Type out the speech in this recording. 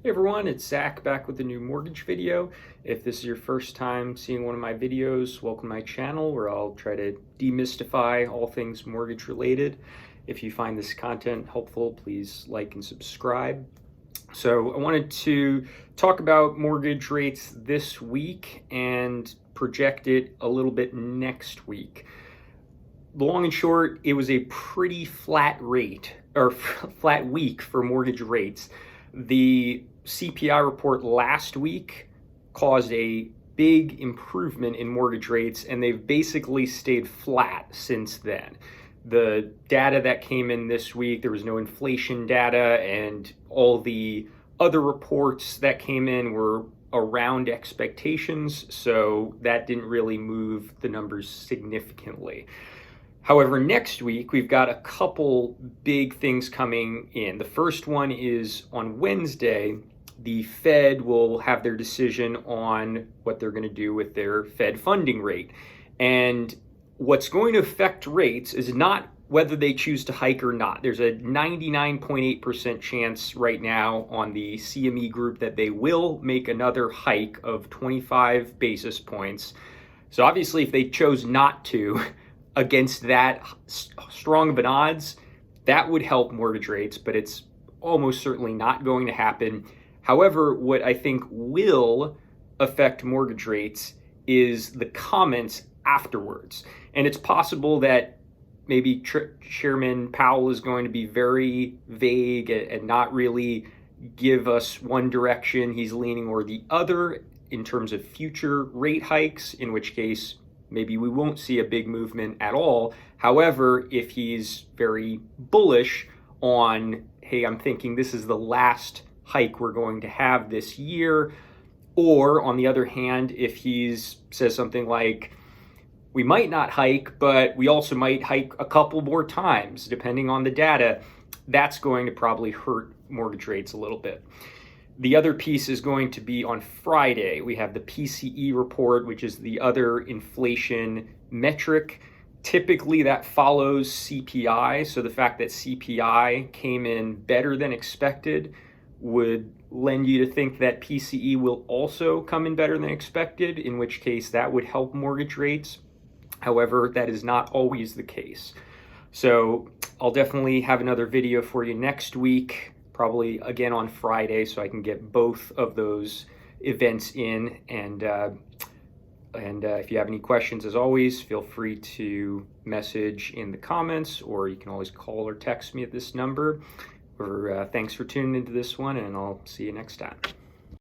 Hey everyone, it's Zach back with a new mortgage video. If this is your first time seeing one of my videos, welcome to my channel where I'll try to demystify all things mortgage related. If you find this content helpful, please like and subscribe. So I wanted to talk about mortgage rates this week and project it a little bit next week. The long and short, it was a pretty flat rate or flat week for mortgage rates. The CPI report last week caused a big improvement in mortgage rates, and they've basically stayed flat since then. The data that came in this week, there was no inflation data, and all the other reports that came in were around expectations, so that didn't really move the numbers significantly. However, next week, we've got a couple big things coming in. The first one is on Wednesday, the Fed will have their decision on what they're going to do with their Fed funding rate. And what's going to affect rates is not whether they choose to hike or not. There's a 99.8% chance right now on the CME group that they will make another hike of 25 basis points. So obviously, if they chose not to, against that strong of an odds, that would help mortgage rates, but it's almost certainly not going to happen. However, what I think will affect mortgage rates is the comments afterwards. And it's possible that maybe Chairman Powell is going to be very vague and not really give us one direction he's leaning or the other in terms of future rate hikes, in which case maybe we won't see a big movement at all. However, if he's very bullish on, hey, I'm thinking this is the last hike we're going to have this year, or on the other hand, if he says something like, we might not hike, but we also might hike a couple more times, depending on the data, that's going to probably hurt mortgage rates a little bit. The other piece is going to be on Friday. We have the PCE report, which is the other inflation metric. Typically that follows CPI. So the fact that CPI came in better than expected would lend you to think that PCE will also come in better than expected, in which case that would help mortgage rates. However, that is not always the case. So I'll definitely have another video for you next week, probably again on Friday, so I can get both of those events in. And if you have any questions, as always, feel free to message in the comments, or you can always call or text me at this number. Thanks for tuning into this one, and I'll see you next time.